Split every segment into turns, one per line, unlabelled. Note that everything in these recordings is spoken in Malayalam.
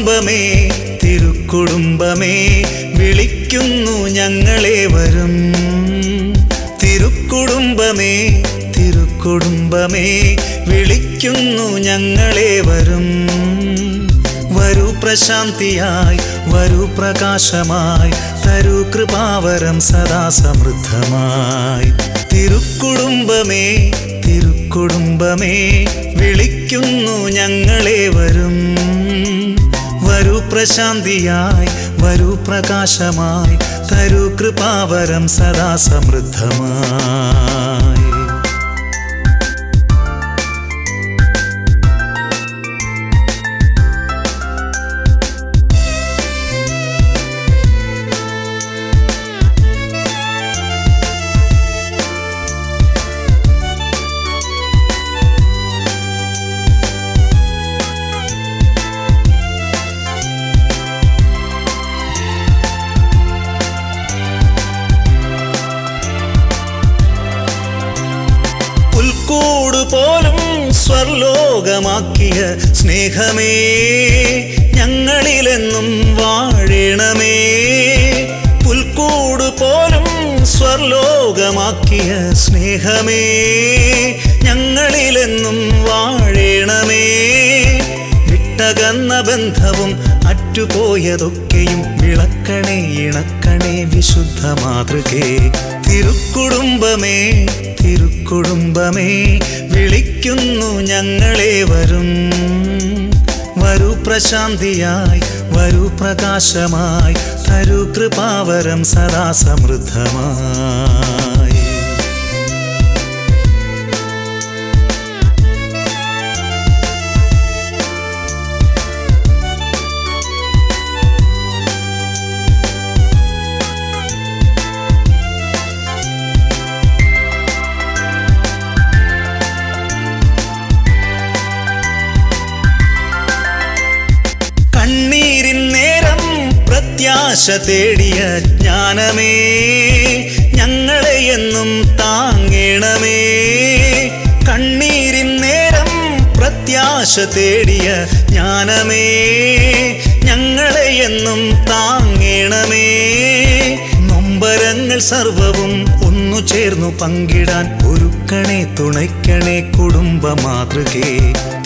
തിരുക്കുടുംബമേ തിരുക്കുടുംബമേ വിളിക്കുന്നു ഞങ്ങളേവരും. തിരുക്കുടുംബമേ തിരുക്കുടുംബമേ വിളിക്കുന്നു ഞങ്ങളേവരും. വരൂ പ്രശാന്തിയായി വരൂ പ്രകാശമായി തരൂ കൃപാവരം സദാ സമൃദ്ധമായി. തിരുക്കുടുംബമേ തിരുക്കുടുംബമേ വിളിക്കുന്നു ഞങ്ങളേവരും. വരൂ പ്രശാന്തിയായി വരൂ പ്രകാശമായി തരൂ കൃപാവരം സദാ സമൃദ്ധമായി. പോലും സ്വർലോകമാക്കിയ സ്നേഹമേ ഞങ്ങളിലെന്നും വാഴണമേ. പുൽക്കൂട് പോലും സ്വർലോകമാക്കിയ സ്നേഹമേ ഞങ്ങളിലെന്നും വാഴണമേ. വിട്ടകന്ന ബന്ധവും അറ്റുപോയതൊക്കെയും വിളക്കണേ ഇണക്കണേ വിശുദ്ധ മാതൃകേ. തിരുക്കുടുംബമേ തിരുക്കുടുംബമേ വിളിക്കുന്നു ഞങ്ങളേവരും. വരൂ പ്രശാന്തിയായി വരൂ പ്രകാശമായി തരൂ കൃപാവരം സദാ സമൃദ്ധമായി. കണ്ണീരിൻ നേരം പ്രത്യാശ തേടിയ ജ്ഞാനമേ ഞങ്ങളെ എന്നും താങ്ങണമേ. കണ്ണീരിൻ നേരം പ്രത്യാശ തേടിയ ജ്ഞാനമേ ഞങ്ങളെ എന്നും താങ്ങണമേ. നൊമ്പരങ്ങൾ സർവവും ഒന്നു ചേർന്നു പങ്കിടാൻ ഒരുക്കണേ തുണയ്ക്കണേ കുടുംബ മാതൃകേ.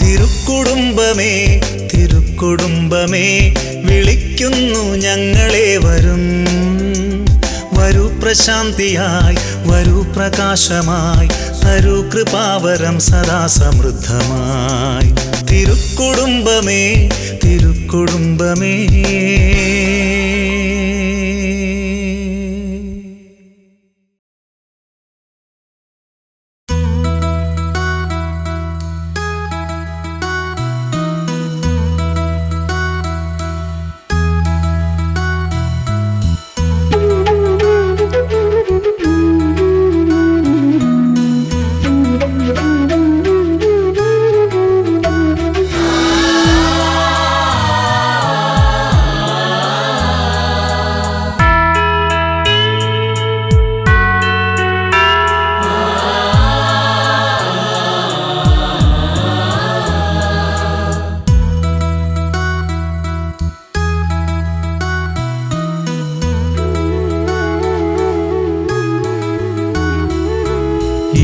തിരുക്കുടുംബമേ തിരുക്കുടുംബമേ വിളിക്കുന്നു ഞങ്ങളേവരും. വരൂ പ്രശാന്തിയായി വരൂ പ്രകാശമായി തരൂ കൃപാവരം സദാ സമൃദ്ധമായി. തിരുക്കുടുംബമേ തിരുക്കുടുംബമേ.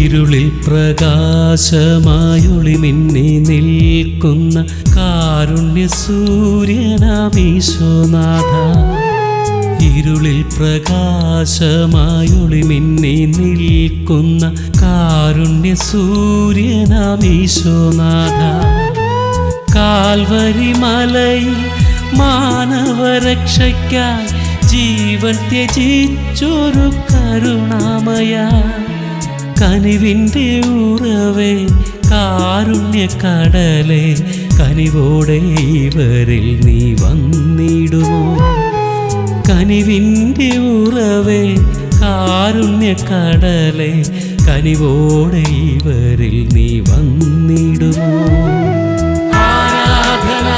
ഇരുളിൽ പ്രകാശമായൊളി മിന്നി നിൽക്കുന്ന കാരുണ്യ സൂര്യനാമീശോനാഥ. ഇരുളിൽ പ്രകാശമായൊളി മിന്നി നിൽക്കുന്ന കാരുണ്യ സൂര്യനാമീശോനാഥ. കാൽവരി മലയിൽ മാനവരക്ഷയ്ക്കായി ജീവൻ ത്യജിച്ചൊരു കരുണാമയ. കനിവിൻ്റെ ഉറവേ കാരുണ്യക്കടലേ കനിവോടെ ഇവരിൽ നീ വന്നിടുമോ. കനിവിൻ്റെ ഉറവേ കാരുണ്യക്കടലേ കനിവോടെ ഇവരിൽ നീ വന്നിടുമോ.
ആരാധന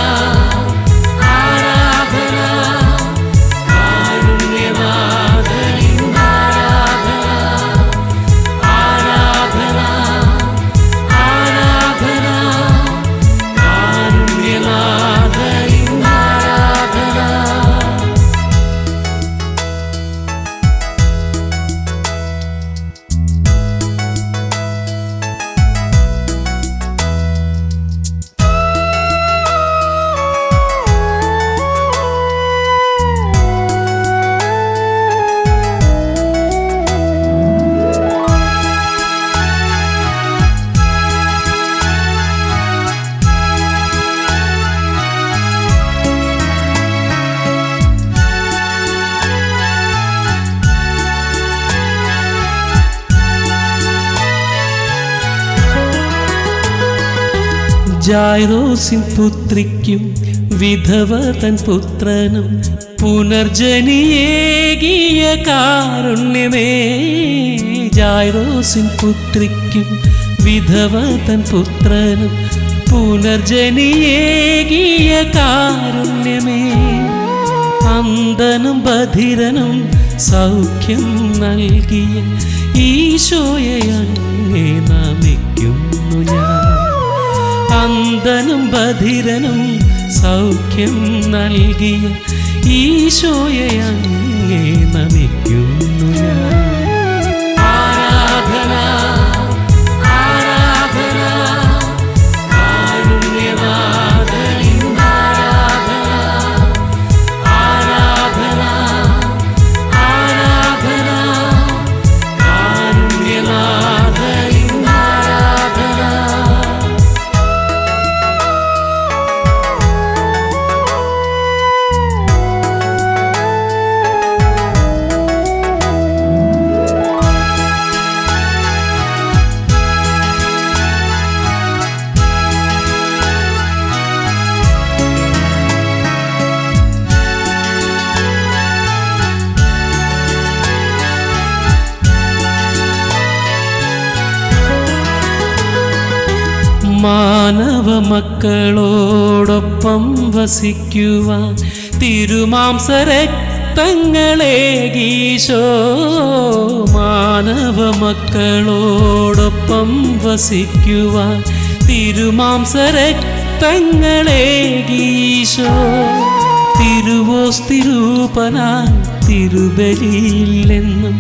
ജായ്റോസിൻ പുത്രിക്കും വിധവ തൻ പുത്രനും പുനർജനിയേകിയ കാരുണ്യമേ. ജായ്റോസിൻ പുത്രിക്കും വിധവ തൻ പുത്രനും പുനർജനിയേകിയ കാരുണ്യമേ. അന്ധനും ബധിരനും സൗഖ്യം നൽകിയ ഈശോയെ അങ്ങേ നമിക്കുന്നു ഞാൻ. അന്ധനും ബധിരനും സൗഖ്യം നൽകിയ ഈശോയെ അങ്ങേ നമിക്കുന്നു ഞാൻ. ആരാധന ആരാധന കാരുണ്യനാഥനിൻ ആരാധന. ആരാധന ആരാധന കാരുണ്യനാഥനിൻ ആരാധന. മാനവ മക്കളോടൊപ്പം വസിക്കുവാൻ തിരുമാംസരക്തങ്ങളേകീശോ. മാനവ മക്കളോടൊപ്പം വസിക്കുവാൻ തിരുമാംസരക്തങ്ങളേകീശോ. തിരുവോസ്തിരൂപനായി തിരുബലിയില്ലെന്നും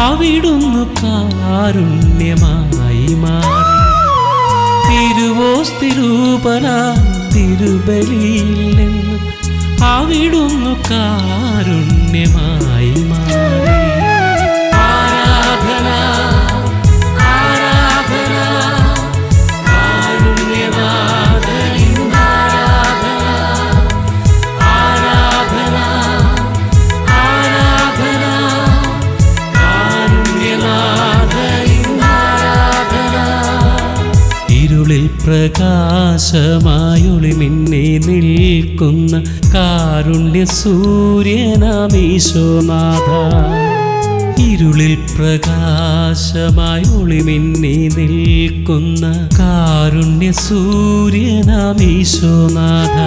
അവിടുന്നു കാരുണ്യമായി മാറി. തിരുവോസ്തിരൂപനായി തിരുബലിയില്ലെന്നും അവിടുന്നു കാരുണ്യമായി മാറി. ആരാധന ആരാധന കാരുണ്യനാഥനിൻ ആരാധന. ആരാധന ആരാധന കാരുണ്യനാഥനിൻ ആരാധന. ഇരുളിൽ പ്രകാശമായൊളി മിന്നി നിൽക്കുന്ന കാരുണ്യ സൂര്യനാമീശോനാഥ. ഇരുളിൽ പ്രകാശമായൊളി മിന്നി നിൽക്കുന്ന കാരുണ്യ സൂര്യനാമീശോനാഥ.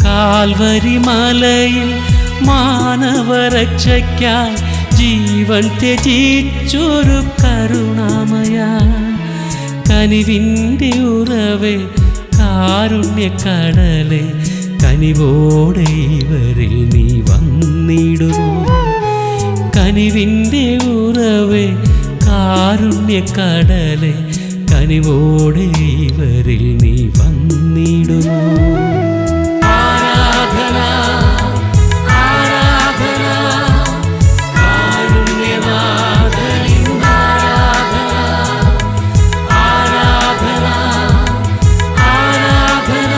കാൽവരി മലയിൽ മാനവരക്ഷയ്ക്കായി ജീവൻ ത്യജിച്ചൊരു കരുണാമയ. കനിവിൻ്റെ ഉറവേ കാരുണ്യക്കടലേ, കനിവോടെ ഇവരിൽ നീ വന്നിടുമോ. കനിവിൻ്റെ ഉറവേ കാരുണ്യക്കടലേ, കനിവോടെ ഇവരിൽ നീ വന്നിടുമോ. ആരാധന ആരാധന കാരുണ്യനാഥനിൻ ആരാധന. ആരാധന ആരാധന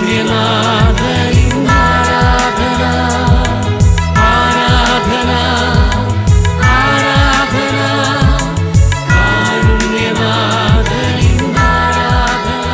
കാരുണ്യനാഥനിൻ ആരാധന. ആരാധന ആരാധന കാരുണ്യനാഥനിൻ ആരാധന.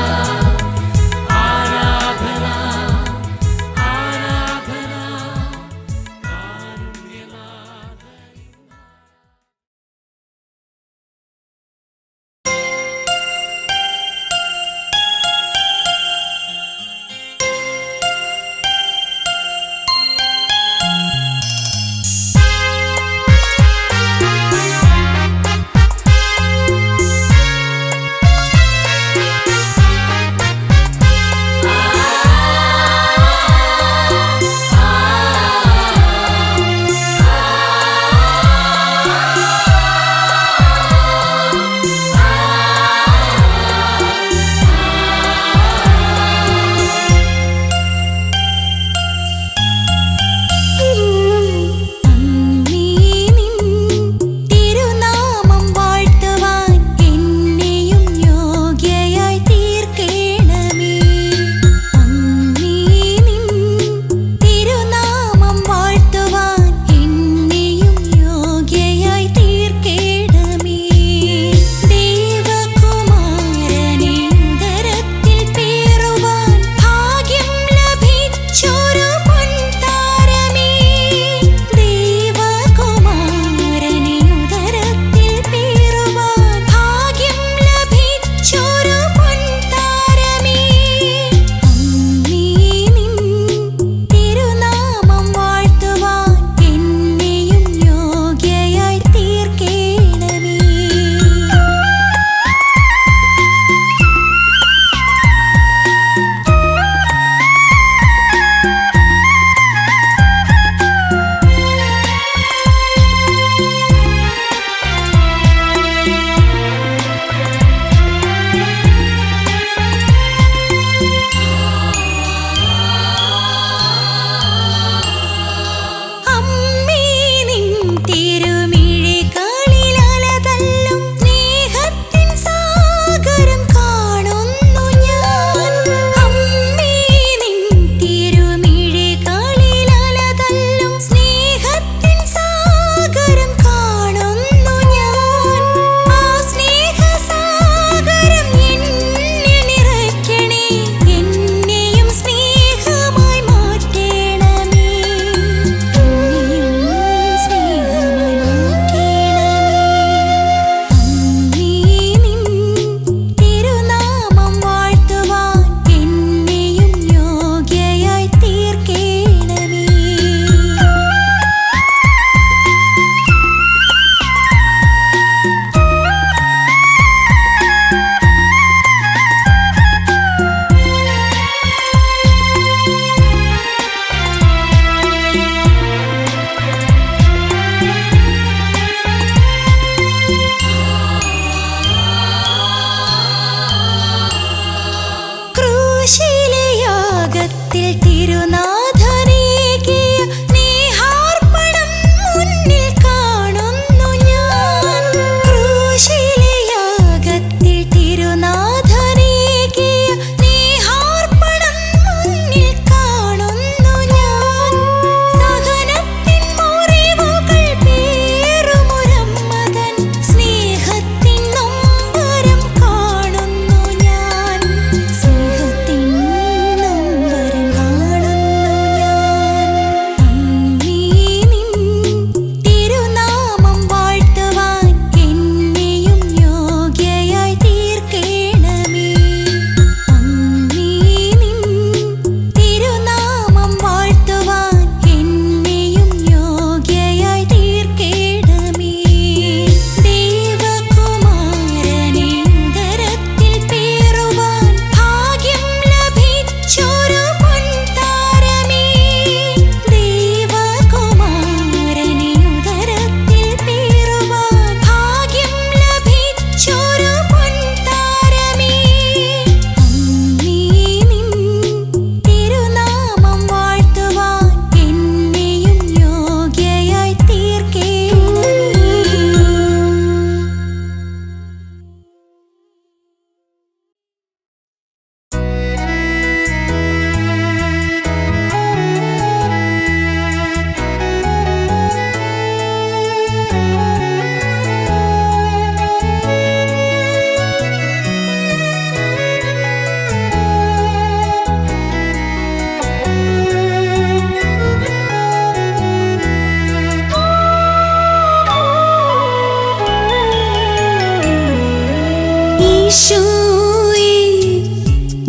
ഈശോയേ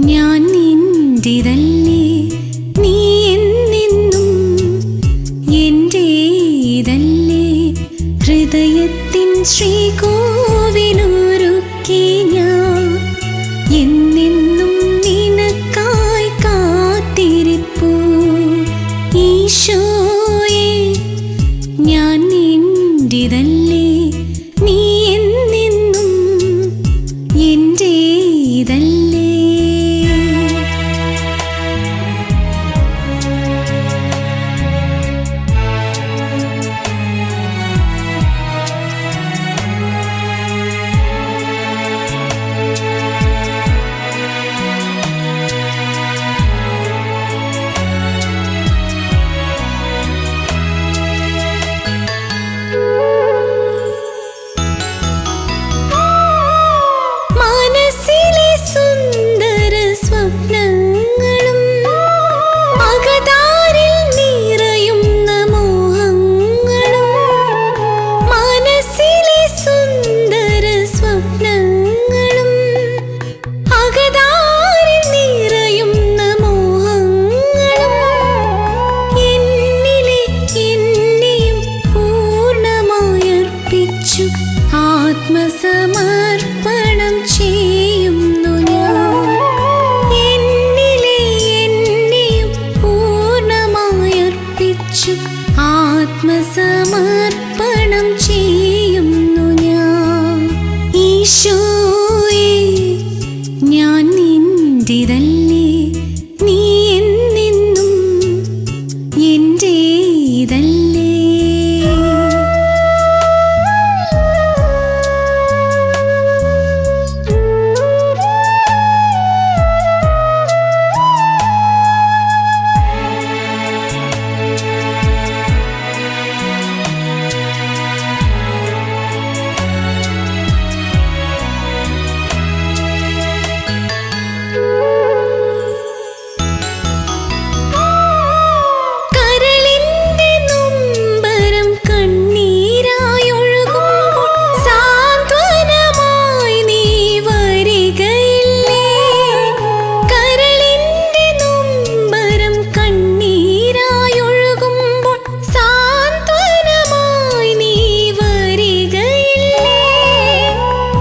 ഞാൻ നിന്റേതല്ലേ, നീ എന്നെന്നും എന്റേതല്ലേ. ഹൃദയത്തിൻ ശ്രീകോവിലൊരുക്കി ഞാൻ എന്നെന്നും നിനക്കായി കാത്തിരിപ്പൂ. ഈശോയേ ഞാൻ നിന്റേതല്ലേ, നീ എന്നെന്നും എന്റേതല്ലേ. മനസ്സിലെ സുന്ദര സ്വപ്നങ്ങളും അകതാരിൽ നിറയുന്ന മോഹങ്ങളും, മനസ്സിലെ സുന്ദര സ്വപ്നങ്ങളും അകതാരിൽ നിറയുന്ന മോഹങ്ങളും എന്നിലെ എന്നെയും പൂർണ്ണമായി അർപ്പിച്ചു ആത്മസമർപ്പണം ചെയ്യുന്നു ഞാൻ. എന്നിലെ എന്നെയും പൂർണ്ണമായി അർപ്പിച്ചു ആത്മസമർപ്പണം ചെയ്യുന്നു ഞാൻ. ഈശോയേ ഞാൻ നിന്റേതല്ലേ, നീ എന്നെന്നും എന്റേതല്ലേ. കരളിന്റെ നൊമ്പരം കണ്ണീരായൊഴുകുമ്പോൾ സാന്ത്വനമായി നീ വരികയില്ലേ. കരളിന്റെ നൊമ്പരം കണ്ണീരായൊഴുകുമ്പോൾ സാന്ത്വനമായി നീ വരികയില്ലേ.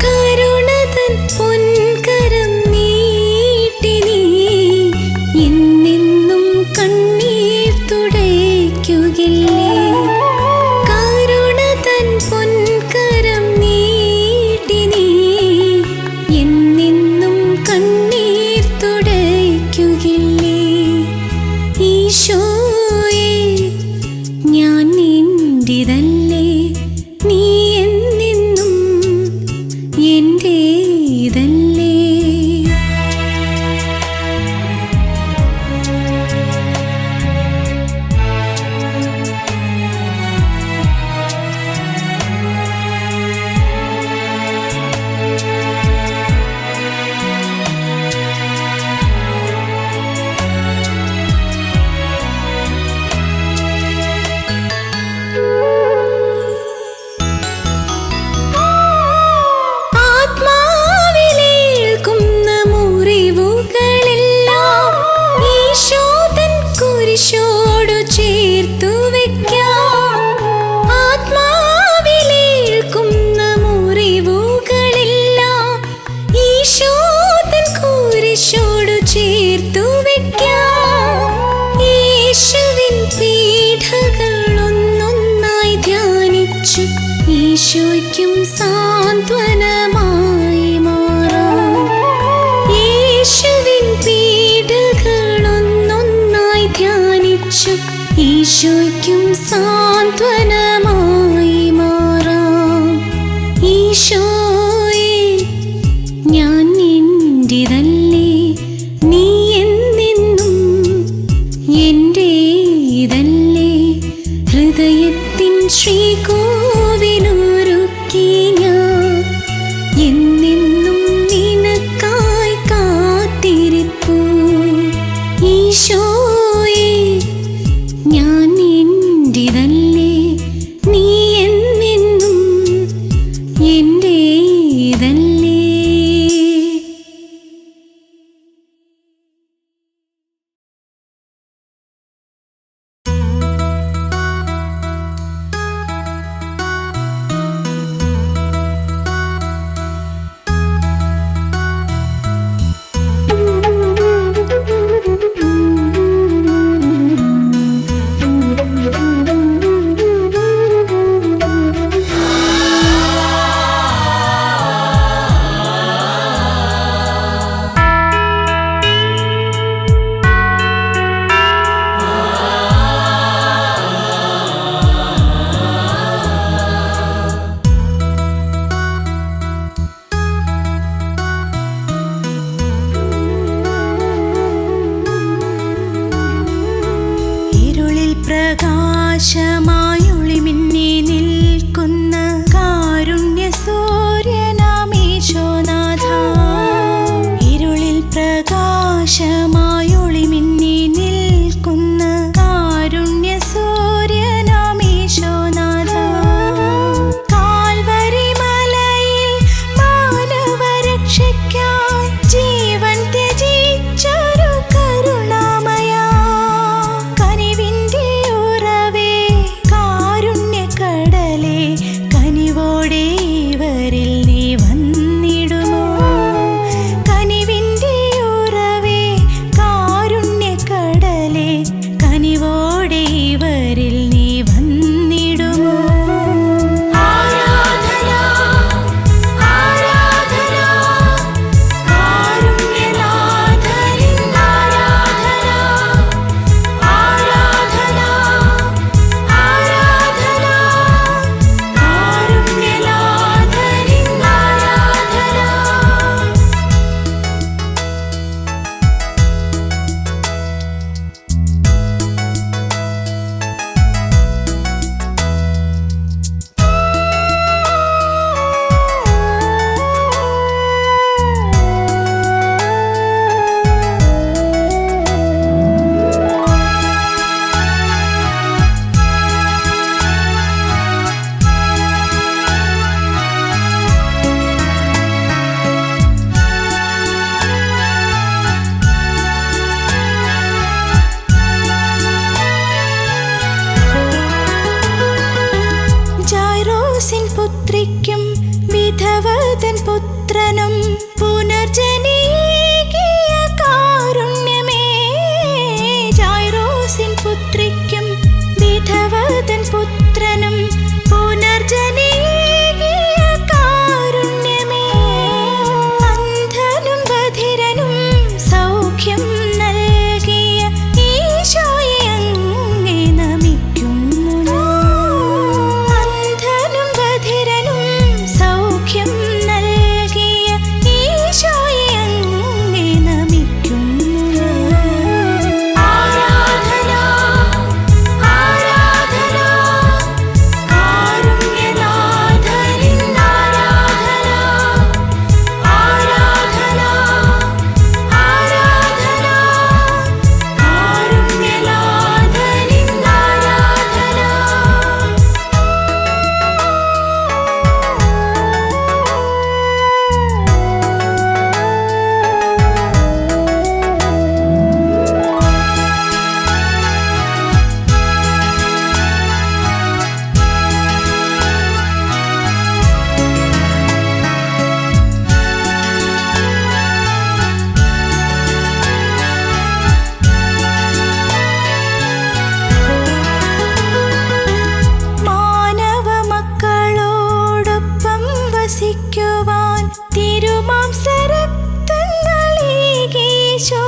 കരുണതൻ പൊൻകരം നീട്ടി നീ എന്നെന്നും കണ്ണീർ തുടയ്ക്കുകില്ലേ. കരുണതൻ പൊൻകരം നീട്ടി നീ എന്നെന്നും കണ്ണീർ തുടയ്ക്കുകില്ലേ. ഈശോയേ ഞാൻ നിന്റേതല്ലേ, നീ എന്നെന്നും എന്റേതല്ലേ. ആത്മാവിലേൽക്കുന്ന മുറിവുകളെല്ലാം ഈശോതൻ കുരിശോടു ചേർത്തു വെക്കാം. ആത്മാവിലേൽക്കുന്ന മുറിവുകളെല്ലാം ഈശോതൻ കുരിശോടു ചേർത്തു വെക്കാം. യേശുവിൻ പീഡകളൊന്നൊന്നായി ധ്യാനിച്ചു ഈശോയ്ക്കും സാന്ത്വനമായി മാറാം. യേശുവിൻ പീഡകളൊന്നൊന്നായി ധ്യാനിച്ചു ഈശോയ്ക്കും സാന്ത്വനമായി മാറാം. ഈശോയേ ഞാൻ നിന്റേതല്ലേ, നീ എന്നെന്നും എന്റേതല്ലേ. ഹൃദയത്തിൻ ശ്രീകോവിലൊരുക്കി ഞാൻ എന്നെന്നും നിനക്കായി കാത്തിരിപ്പൂ. ഈശോയേ ഞാൻ നിന്റേതല്ലേ, നീ എന്നെന്നും എന്റേതല്ലേ. ജായ്റോസിൻ പുത്രിക്കും വിധവതൻ പുത്രനും പുനർജനീകിയ കാരുണ്യമേ. ജായ്റോസിൻ പുത്രിക്കും വിധവതൻ പുത്രനും പുനർജനീകിയ കാരുണ്യമേ. അന്ധനും ബധിരനും സൗഖ്യം നൽകിയ ഈശോയെ അങ്ങേ നമിക്കുന്നു ഞാൻ. അന്ധനും ബധിരനും സൗഖ്യം നൽകിയ ഈശോയെ അങ്ങേ നമിക്കുന്നു ഞാൻ. ആരാധന ആരാധന കാരുണ്യനാഥനിൻ ആരാധന. ആരാധന ആരാധന കാരുണ്യനാഥനിൻ ആരാധന. മാനവ മക്കളോടൊപ്പം വസിക്കുവാൻ തിരുമാംസരക്തങ്ങളീകീശോ.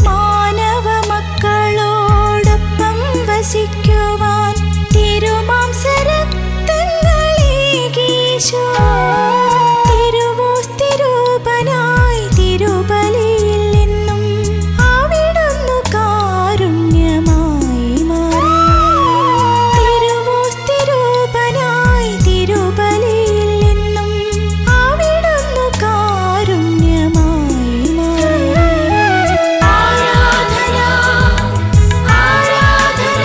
മാനവ മക്കളോടൊപ്പം വസിക്കുവാൻ തിരുമാംസരക്തങ്ങളീകീശോ. തിരുവോസ്തിരൂപനായി തിരുബലിയിൽ നിന്നും അവിടുന്നു കാരുണ്യമായി മാറി. തിരുവോസ്തിരൂപനായി തിരുബലിയിൽ നിന്നും അവിടുന്നു കാരുണ്യമായി മാറി. ആരാധന ആരാധന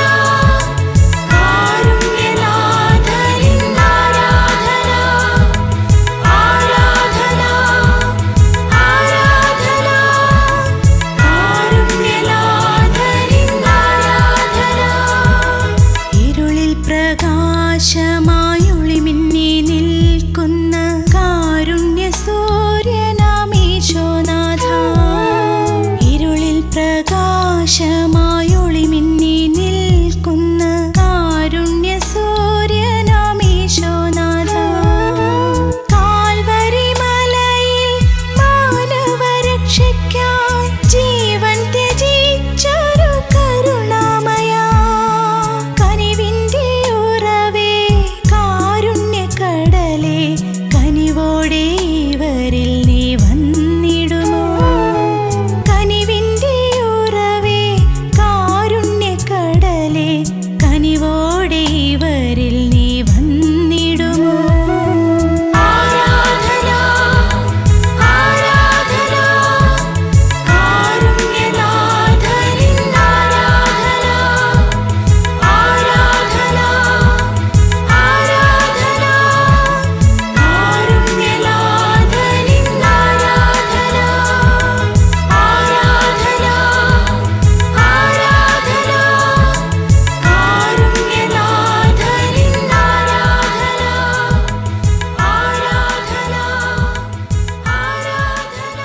കാരുണ്യനാഥനിൻ ആരാധന. ആരാധന ആരാധന കാരുണ്യനാഥനിൻ ആരാധന. ഇരുളിൽ പ്രകാശമായൊളി മിന്നി നിൽക്കുന്ന കാരുണ്യ സൂര്യനാമീശോനാഥ. ഇരുളിൽ പ്രകാശമായൊളി മിന്നി നിൽക്കുന്ന കാരുണ്യ സൂര്യനാമീശോനാഥ. കാൽവരി മലയിൽ മാനവരക്ഷയ്ക്കായി ജീവൻ ത്യജിച്ചൊരു കരുണാമയ. കനിവിൻ്റെ ഉറവേ കാരുണ്യക്കടലേ കനിവോടെ ഇവരിൽ നീ വന്നിടുമോ. കനിവിൻ്റെ ഉറവേ കാരുണ്യക്കടലേ കനിവോടെ ഇവരിൽ നീ വന്നിടുമോ. ആരാധന ആരാധന കാരുണ്യനാഥനിൻ ആരാധന. ആരാധന ആരാധന കാരുണ്യനാഥനിൻ ആരാധന. ആരാധന ആരാധന കാരുണ്യനാഥനിൻ ആരാധന. ആരാധന ആരാധന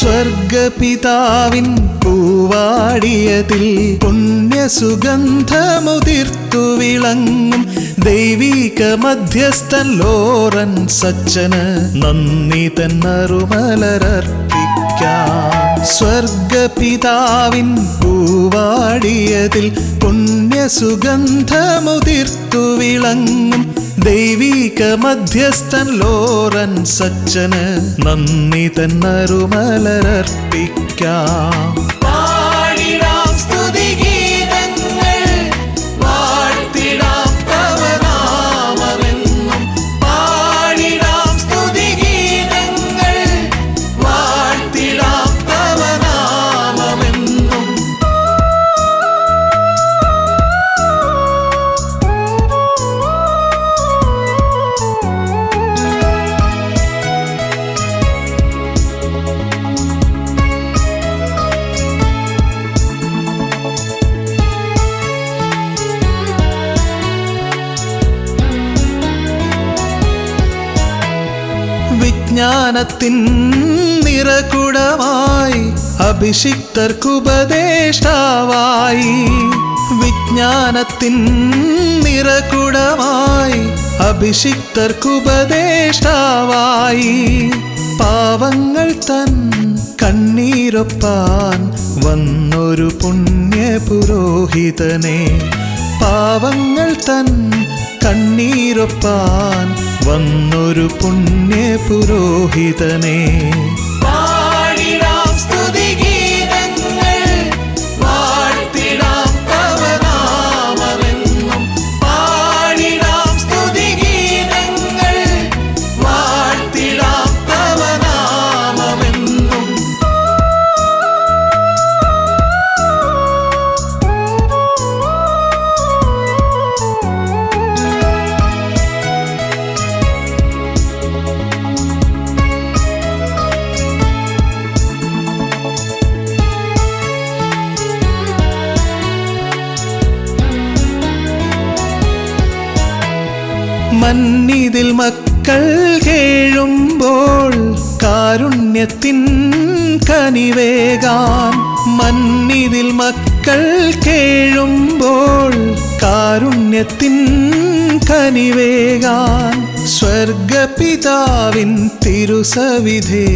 സ്വർഗപിതാവിൻ പൂവാടിയതിൽ പുണ്യസുഗന്ധമുതിർത്തു വിളങ്ങും ദൈവിക മധ്യസ്ഥൻ ലോറൻസ് അച്ഛന് നന്ദി തന്നറുമലരർപ്പിക്കാം. സ്വർഗപിതാവിൻ പൂവാടിയതിൽ പുണ്യസുഗന്ധമുതിർത്തു വിളങ്ങും ദൈവിക മധ്യസ്ഥൻ ലോറൻസ് അച്ഛന് നന്ദി തന്നറുമലരർപ്പിക്കാം. പാടിടാം സ്തുതിഗീതങ്ങൾ, വാഴ്ത്തിടാം തവ നാമമെന്നും. പാടിടാം സ്തുതിഗീതങ്ങൾ, വാഴ്ത്തിടാം തവ നാമമെന്നും. വിജ്ഞാനത്തിൻ നിറകുടമായി അഭിഷിക്തർക്കുപദേഷ്ടാവായി. വിജ്ഞാനത്തിൻ നിറകുടമായി അഭിഷിക്തർക്കുപദേഷ്ടാവായി. പാവങ്ങൾ തൻ കണ്ണീരൊപ്പാൻ വന്നൊരു പുണ്യപുരോഹിതനെ. പാവങ്ങൾ തൻ കണ്ണീരൊപ്പാൻ വന്നൊരു പുണ്യപുരോഹിതനെ. പാടിടാം സ്തുതിഗീതങ്ങൾ, വാഴ്ത്തിടാം തവ നാമമെന്നും. പാടിടാം സ്തുതിഗീതങ്ങൾ, വാഴ്ത്തിടാം തവ നാമമെന്നും. മന്നിതിൽ മക്കൾ കേഴുമ്പോൾ കാരുണ്യത്തിൻ കനിവേകാൻ. മന്നിതിൽ മക്കൾ കേഴുമ്പോൾ കാരുണ്യത്തിൻ കനിവേകാൻ. സ്വർഗപിതാവിൻ തിരുസവിധേ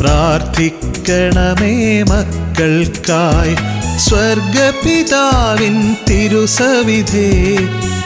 പ്രാർത്ഥിക്കണമേ മക്കൾക്കായി. സ്വർഗപിതാവിൻ തിരുസവിധേ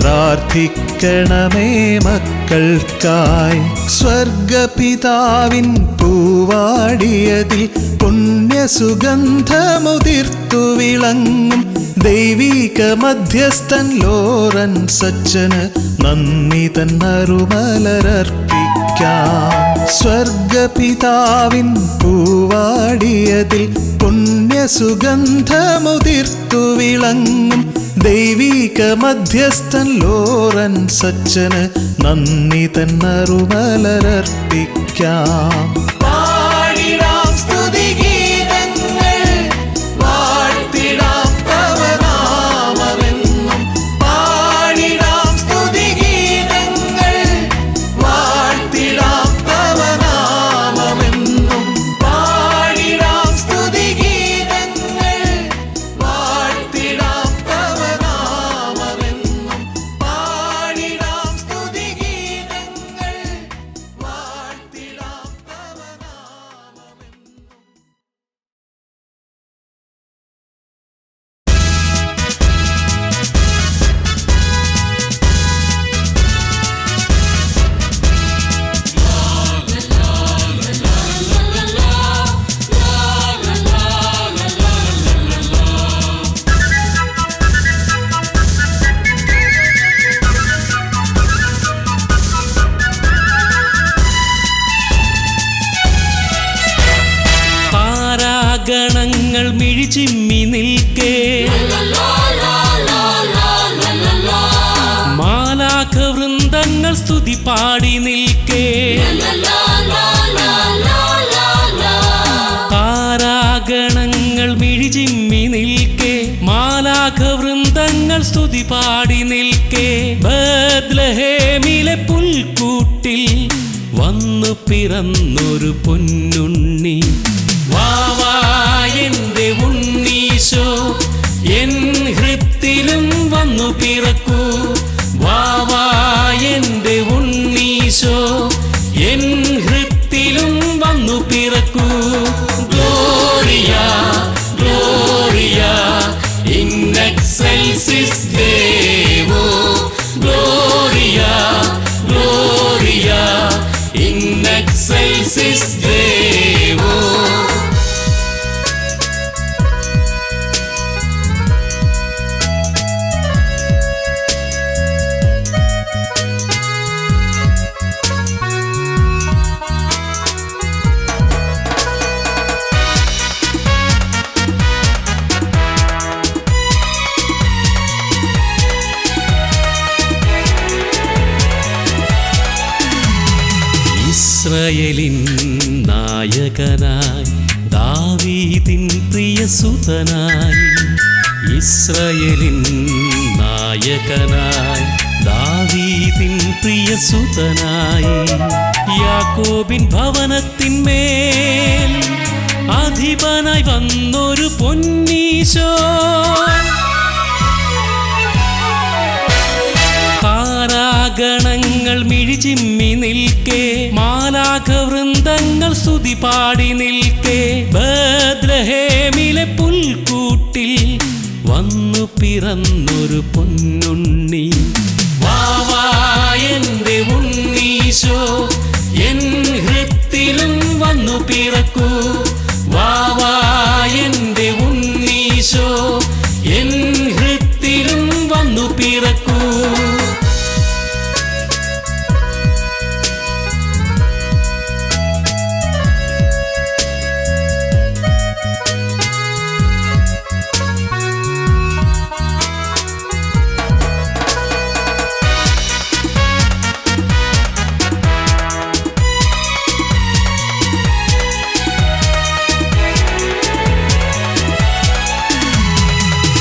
പ്രാർത്ഥിക്കണമേ മക്കൾക്കായി. സ്വർഗപിതാവിൻ പൂവാടിയതിൽ പുണ്യസുഗന്ധമുതിർത്തു വിളങ്ങും ദൈവീക മധ്യസ്ഥൻ ലോറൻസ് അച്ഛന് നന്ദി തന്നറുമലരർപ്പിക്കാം. സ്വർഗപിതാവിൻ പൂവാടിയതിൽ പുണ്യസുഗന്ധമുതിർത്തു വിളങ്ങും ദൈവീക മധ്യസ്ഥൻ ലോറൻസ് അച്ഛന് നന്ദി തന്നറുമലരർപ്പിക്കാം. പാടിടാം സ്തുതിഗീതങ്ങൾ, വാഴ്ത്തിടാം തവ നാമമെന്നും. പാടിടാം സ്തുതിഗീതങ്ങൾ, വാഴ്ത്തിടാം തവ നാമമെന്നും. പാടിടാം സ്തുതിഗീതങ്ങൾ, വാഴ്ത്തിടാം തവ നാമമെന്നും. പാടിടാം സ്തുതിഗീതങ്ങൾ, വാഴ്ത്തിടാം തവ നാമമെന്നും.
താരാഗണങ്ങൾ മിഴിച്ചിമ്മി നിൽക്കേ, മാലാഖ വൃന്ദങ്ങൾ സ്തുതി പാടി നിൽക്കേ. താരാഗണങ്ങൾ മിഴിച്ചിമ്മി നിൽക്കേ, മാലാഖ വൃന്ദങ്ങൾ സ്തുതി പാടി നിൽക്കേ. ബത്ലഹേമിലെ പുൽക്കൂട്ടിൽ വന്നു പിറന്നൊരു പൊന്നുണ്ണി. വാവാ എന്റെ ഉണ്ണീശോ, എൻ ഹൃത്തിലും വന്നു പിറക്കൂ. വാവാ എന്റെ ഉണ്ണീശോ, എൻ ഹൃത്തിലും വന്നു പിറക്കൂ. ഗ്ലോറിയ ഗ്ലോറിയ ഇൻ എക്സെൽസിസ് ദേവോ. ഗ്ലോറിയ ഗ്ലോറിയ ഇൻ എക്സെൽസിസ് ദേവോ. ഇസ്രായേലിൻ നായകനായി ദാവീദിൻ പ്രിയസുതനായി. ഇസ്രായേലിൻ നായകനായി ദാവീദിൻ പ്രിയസുതനായി യാക്കോബിൻ ഭവനത്തിന്മേൽ അധിപനായി വന്നൊരു പൊന്നീശോ. താരാഗണങ്ങൾ മിഴിചിമ്മി നിൽക്കെ, മാലാഖവൃന്ദങ്ങൾ സ്തുതി പാടി നിൽക്കെ, ബേത്ലഹേമിലെ പുൽക്കൂട്ടിൽ വന്നു പിറന്നൊരു പൊന്നുണ്ണി. വാവാ എന്റെ ഉണ്ണീശോ, എൻ ഹൃത്തിലും വന്നു പിറക്കൂ. വാവാ എന്റെ ഉണ്ണീശോ, എൻ ഹൃത്തിലും വന്നു പിറക്കൂ.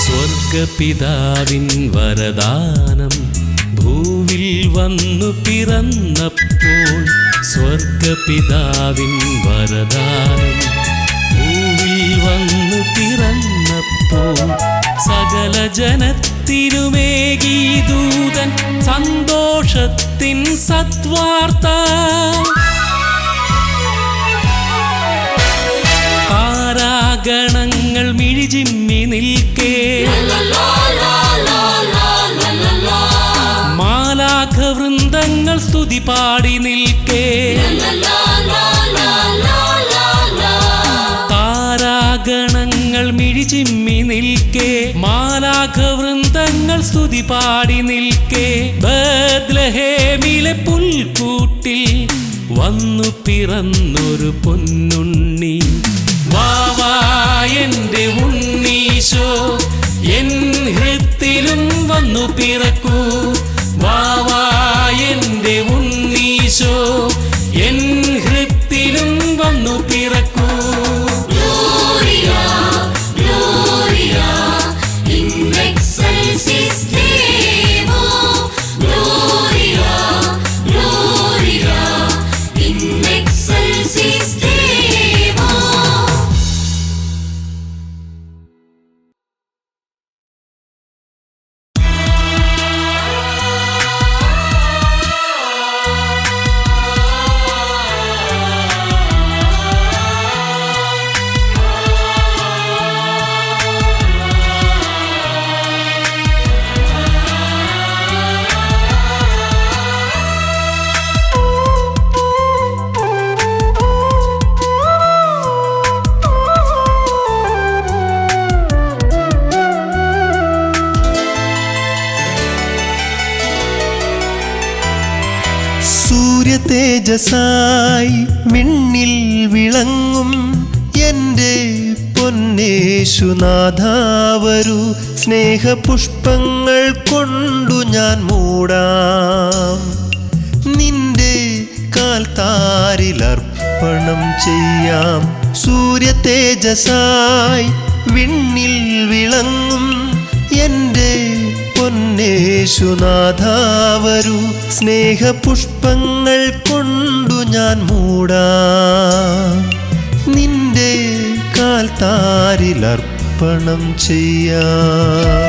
സ്വർഗപിതാവിൻ വരദാനം ഭൂവിൽ വന്നു പിറന്നപ്പോൾ, സ്വർഗപിതാവിൻ വരദാനം ഭൂവിൽ വന്നു പിറന്നപ്പോൾ, സകല ജനത്തിനുമേകി ദൂതൻ സന്തോഷത്തിൻ സദ്വാർത്ത. താരാഗണങ്ങൾ മിഴിചിമ്മി നിൽക്കെ, മാലാഖവൃന്ദങ്ങൾ സ്തുതി പാടി നിൽക്കെ, താരാഗണങ്ങൾ മിഴിചിമ്മി നിൽക്കെ, മാലാഖവൃന്ദങ്ങൾ സ്തുതി പാടി നിൽക്കെ, ബേത്ലഹേമിലെ പുൽക്കൂട്ടിൽ വന്നു പിറന്നൊരു പൊന്നുണ്ണി. വാവാ എന്റെ ഉണ്ണീശോ, എൻ ഹൃത്തിലും വന്നു പിറക്കൂ. വാവാ എന്റെ ഉണ്ണീശോ, എൻ ഹൃത്തിലും വന്നു പിറക്കൂ.
Gloria, Gloria, in excelsis Deo. Gloria, Gloria, in excelsis Deo.
തേജസായി മിന്നിൽ വിളങ്ങും എൻ്റെ പൊന്നേശുനാഥ വരൂ, സ്നേഹപുഷ്പങ്ങൾ കൊണ്ടു ഞാൻ മൂടാം. നിന്റെ കാൽത്താരിലർപ്പണം ചെയ്യാം. സൂര്യ തേജസായി വിണ്ണിൽ വിളങ്ങും എൻ്റെ പൊന്നേശുനാഥ വരൂ, സ്നേഹപുഷ്പങ്ങൾ കൊണ്ടു ഞാൻ മൂടാം. നിന്റെ കാൽത്താരിലർപ്പണം ചെയ്യാം.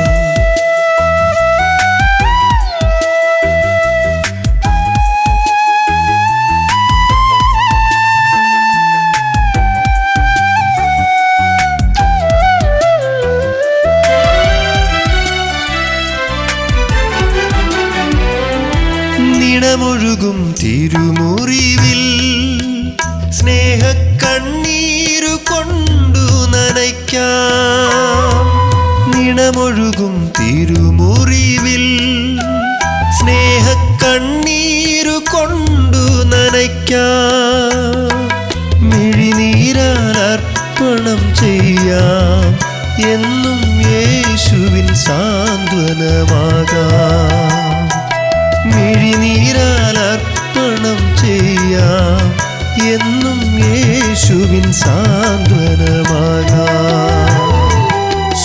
നിണമൊഴുകും തിരുമുറിവിൽ സ്നേഹക്കണ്ണീരു കൊണ്ടു നനയ്ക്കാം. നിണമൊഴുകും തിരുമുറിവിൽ സ്നേഹക്കണ്ണീരു കൊണ്ടു നനയ്ക്കാം. മിഴിനീരാൽ അർപ്പണം ചെയ്യാം. എന്നും യേശുവിൻ സാന്ത്വനമാകാം. മിഴിനീരാൽ അർപ്പണം ചെയ്യാം. എന്നും യേശുവിൻ സാന്ത്വനമാകാം.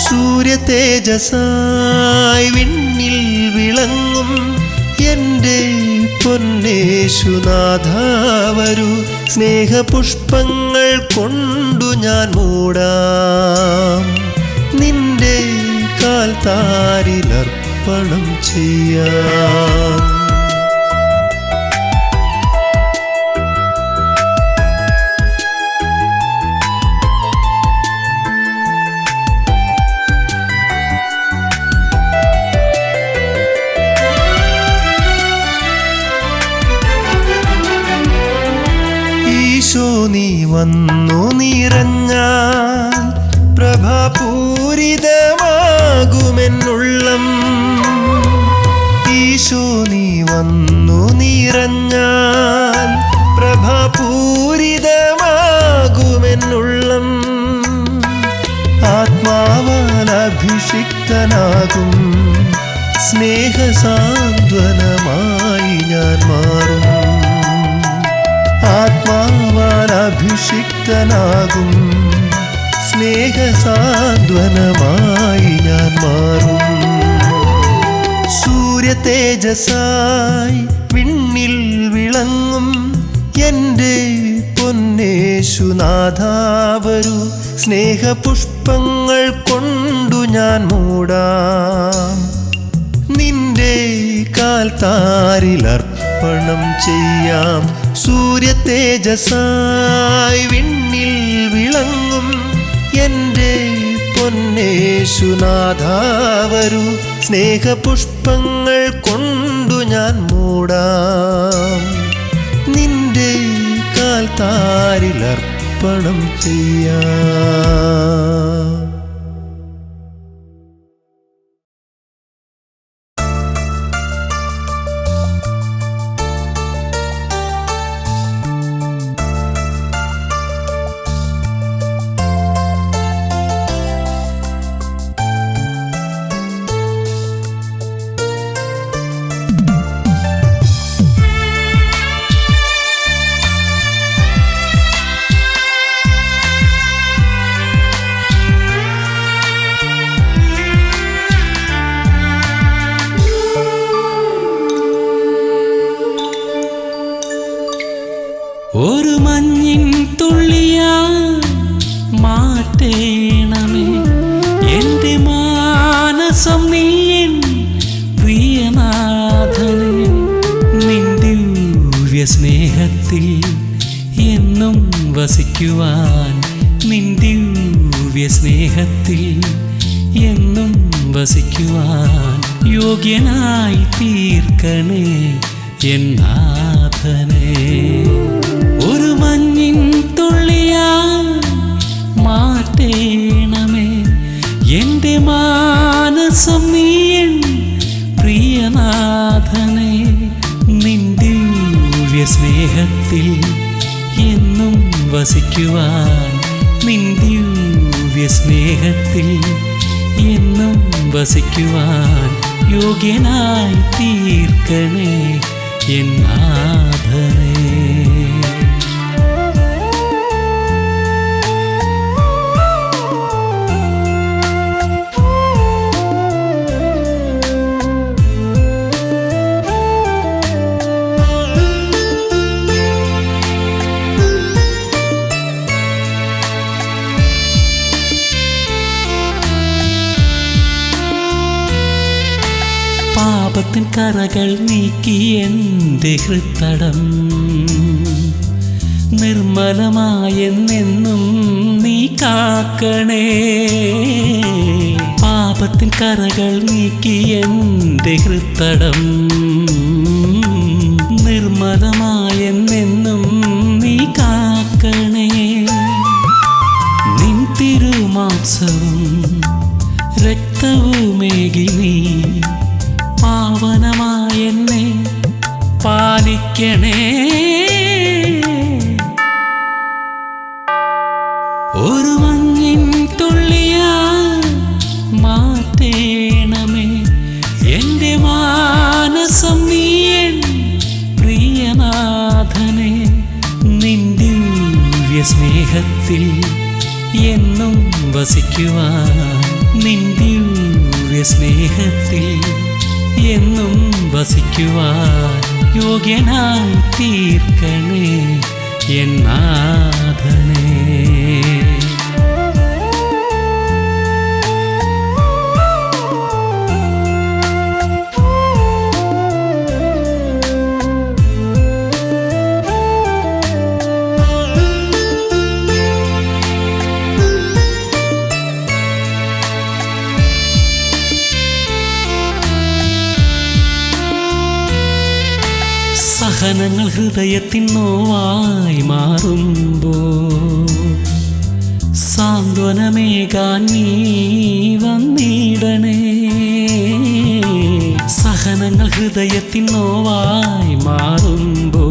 സൂര്യ തേജസായി വിണ്ണിൽ വിളങ്ങും യേശുനാഥ വരൂ, സ്നേഹപുഷ്പങ്ങൾ കൊണ്ടു ഞാൻ മൂടാം, നിന്റെ കാൽത്താരിലർപ്പണം ചെയ്യാം. ഈശോ നീ വന്നു നിറഞ്ഞാൽ പ്രഭാപൂരിതമാകുമെന്നുള്ളം. ഈശോ നീ വന്നു നിറഞ്ഞാൽ പ്രഭാപൂരിതമാകുമെന്നുള്ളം. ആത്മാവാൽ അഭിഷിക്തനാകും, സ്നേഹസാന്ത്വനമായി ഞാൻ മാറും. ആത്മാവാൽ അഭിഷിക്തനാകും, സ്നേഹസാന്ത്വനമായി ഞാൻ മാറും. സൂര്യതേജസായി വിണ്ണിൽ വിളങ്ങും എൻ്റെ പൊന്നേശുനാഥ വരൂ, സ്നേഹപുഷ്പങ്ങൾ കൊണ്ടു ഞാൻ മൂടാം, നിന്റെ കാൽത്താരിലർപ്പണം ചെയ്യാം. സൂര്യതേജസായി വിണ്ണിൽ വിളങ്ങും എൻ്റെ പൊന്നേശുനാഥ വരൂ, സ്നേഹപുഷ്പങ്ങൾ കൊണ്ടു ഞാൻ മൂടാം, നിന്റെ കാൽത്താരിലർപ്പണം ചെയ്യാം.
ഒരു മഞ്ഞിൻ തുള്ളിയാ മാറ്റേണമേ എൻ്റെ മാനസം, നീയൻ പ്രിയനാഥനെ. നിൻ ദിവ്യ സ്നേഹത്തിൽ എന്നും വസിക്കുവാൻ, നിൻ ദിവ്യ സ്നേഹത്തിൽ എന്നും വസിക്കുവാൻ യോഗ്യനായി തീർക്കണേ എൻ നാഥനെ. ഒരു മഞ്ഞിൻ തുള്ളിയാ മാറ്റേണമേ എൻ്റെ മാനസം, നീയൻ പ്രിയനാഥനെ. നിൻ ദിവ്യ സ്നേഹത്തിൽ എന്നും വസിക്കുവാൻ, നിൻ ദിവ്യ സ്നേഹത്തിൽ എന്നും വസിക്കുവാൻ യോഗ്യനായി തീർക്കണേ എൻ നാഥനെ. പാപത്തിൻ കറകൾ നീക്കി എൻ്റെ ഹൃത്തടം നിർമ്മലമായെന്നെന്നും നീ കാക്കണേ. പാപത്തിൻ കറകൾ നീക്കി എൻ്റെ ഹൃത്തടം നിർമ്മലമായെന്നെന്നും നീ കാക്കണേ. നിൻ തിരുമാംസവും രക്തവുമേകി നീ പാവനമായെന്നെ പാലിക്കണേ. ഒരു മഞ്ഞിൻ തുള്ളിയാ മാറ്റേണമേ എൻ്റെ മാനസം, നീയൻ പ്രിയനാഥനെ. നിൻ ദിവ്യ സ്നേഹത്തിൽ എന്നും വസിക്കുവാൻ, നിൻ ദിവ്യ സ്നേഹത്തിൽ എന്നും വസിക്കുവാൻ യോഗ്യനായി തീർക്കണേ എൻ നാഥനേ. സഹനങ്ങൾ ഹൃദയത്തിൻ നോവായി മാറുമ്പോൾ സാന്ത്വനമേകാൻ നീ വന്നിടണേ. സഹനങ്ങൾ ഹൃദയത്തിൻ നോവായി മാറുമ്പോൾ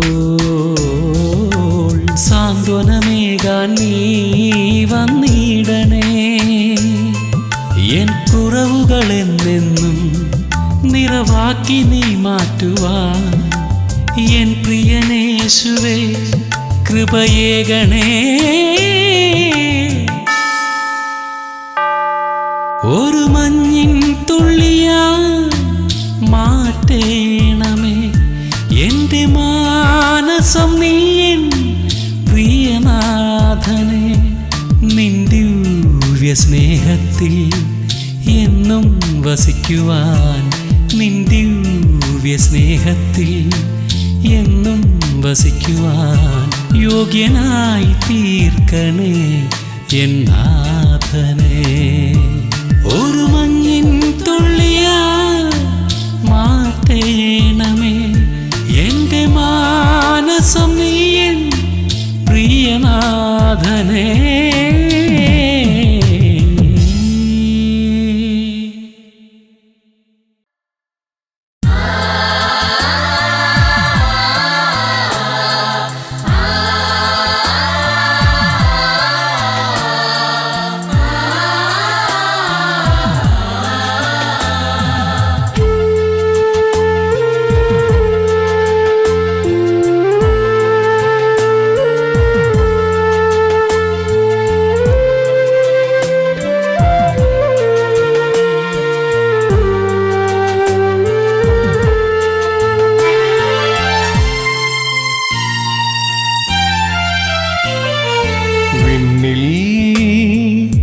സാന്ത്വനമേകാൻ നീ വന്നിടണേ. എൻ കുറവുകളെന്നെന്നും നിറവാക്കി നീ മാറ്റുവാൻ എൻ പ്രിയനേശുവേ കൃപയേകണേ. ഒരു മഞ്ഞിൻ തുള്ളിയാ മാറ്റേണമേ എൻ്റെ മാനസം നീ എൻ പ്രിയനാഥനെ. നിൻ ദിവ്യ സ്നേഹത്തിൽ എന്നും വസിക്കുവാൻ നിൻ ദിവ്യ സ്നേഹത്തിൽ എന്നും വസിക്കുവാൻ യോഗ്യനായി തീർക്കണേ എൻ നാഥനേ. ഒരു മഞ്ഞിൻ തുള്ളിയാ മാറ്റേണമേ എൻ്റെ മാനസം നീ എൻ പ്രിയനാഥനേ.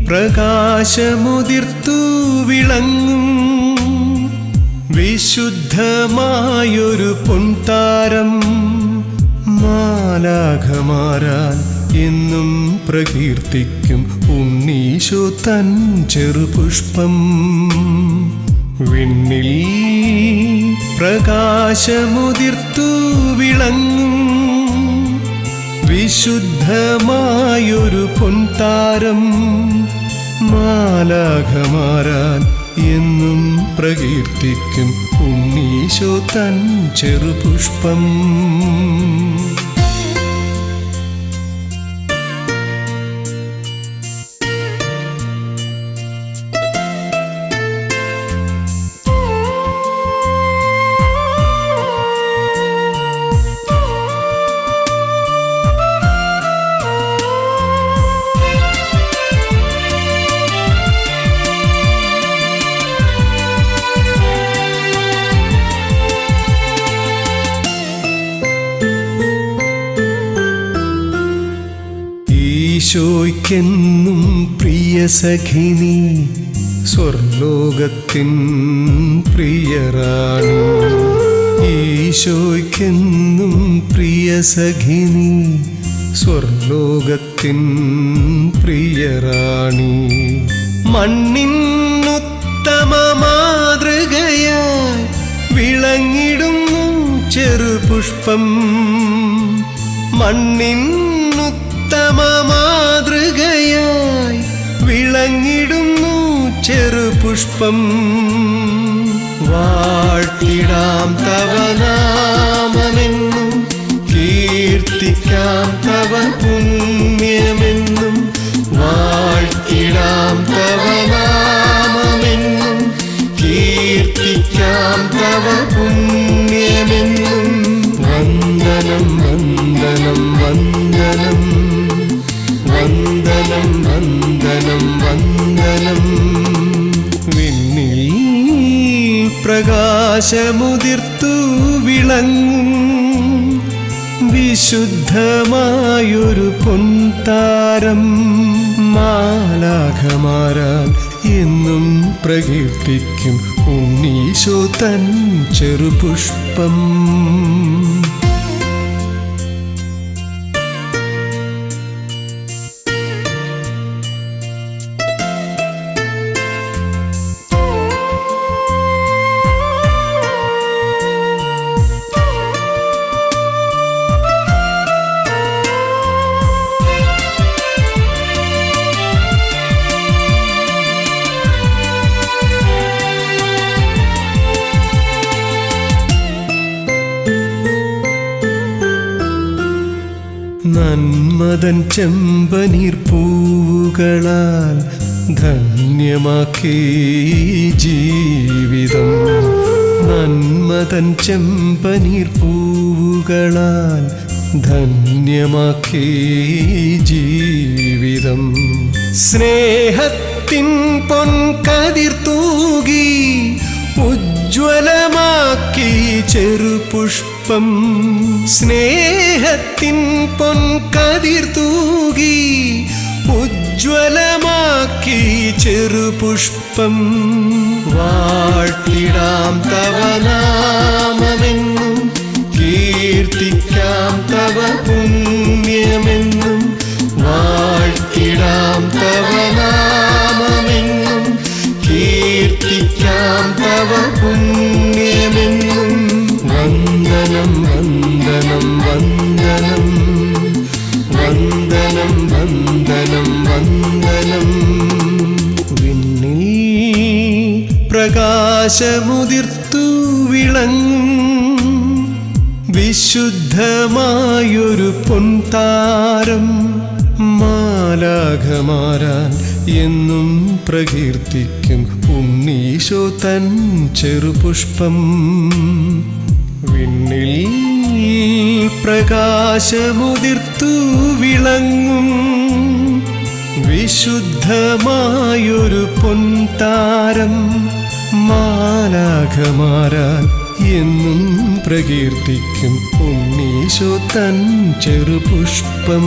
പ്രകാശമുതിർത്തു വിളങ്ങും വിശുദ്ധമായൊരു പൊൻതാരം മാലാഖമാരാൽ എന്നും പ്രകീർത്തിക്കും ഉണ്ണീശോ തൻ ചെറുപുഷ്പം. വിണ്ണിൽ പ്രകാശമുതിർത്തു വിളങ്ങും വിശുദ്ധമായൊരു പൊൻതാരം മാലാഖമാരാൽ എന്നും പ്രകീർത്തിക്കും ഉണ്ണീശോ തൻ ചെറുപുഷ്പം. ഈശോയ്ക്കെന്നും പ്രിയ സഖിനി സ്വർലോകത്തിൻ പ്രിയറാണി. ഈശോയ്ക്കെന്നും പ്രിയ സഖിനി സ്വർലോകത്തിൻ പ്രിയറാണി. മണ്ണിനുത്തമ മാതൃകയായി വിളങ്ങിടുന്നു ചെറുപുഷ്പം. മണ്ണിനുത്തമ മാതൃകയായി വിളങ്ങിടുന്നു ചെറുപുഷ്പം. വാഴ്ത്തിടാം തവ നാമമെന്നും കീർത്തിക്കാം തവ പുണ്യമെന്നും. വാഴ്ത്തിടാം തവ നാമമെന്നും കീർത്തിക്കാം തവ പുണ്യമെന്നും. വന്ദനം വന്ദനം വന്ദനം വന്ദനം വന്ദനം വന്ദനം. വിണ്ണിൽ പ്രകാശമുതിർത്തു വിളങ്ങും വിശുദ്ധമായൊരു പൊൻതാരം മാലാഖമാരാൽ എന്നും പ്രകീർത്തിക്കും ഉണ്ണീശോ തൻ ചെറുപുഷ്പം. നന്മതൻ ചെമ്പനീർ പൂവുകളാൽ ധന്യമാക്കി ജീവിതം. നന്മതൻ ചെമ്പനീർ പൂവുകളാൽ ധന്യമാക്കി ജീവിതം. സ്നേഹത്തിൻ പൊൻകതിർ തൂകി ഉജ്ജ്വലമാക്കി ചെറുപുഷ്പം. സ്നേഹത്തിൻ പൊൻകതിർ തൂകി ഉജ്ജ്വലമാക്കി ചെറുപുഷ്പം. വാഴ്ത്തിടാം തവ നാമമെന്നും കീർത്തിക്കാം തവ പുണ്യമെന്നും. വാഴ്ത്തിടാം തവ നാമമെന്നും കീർത്തിക്കാം തവ പുണ്യമെന്നും. വന്ദനം വന്ദനം വന്ദനം വന്ദനം വന്ദനം വന്ദനം. വിണ്ണിൽ പ്രകാശമുതിർത്തു വിളങ്ങും വിശുദ്ധമായൊരു പൊൻതാരം മാലാഖമാരാൽ എന്നും പ്രകീർത്തിക്കും ഉണ്ണീശോ തൻ ചെറുപുഷ്പം. വിണ്ണിൽ പ്രകാശമുതിർത്തു വിളങ്ങും വിശുദ്ധമായൊരു പൊൻതാരം മാലാഖമാരാൽ എന്നും പ്രകീർത്തിക്കും ഉണ്ണീശോ തൻ ചെറുപുഷ്പം.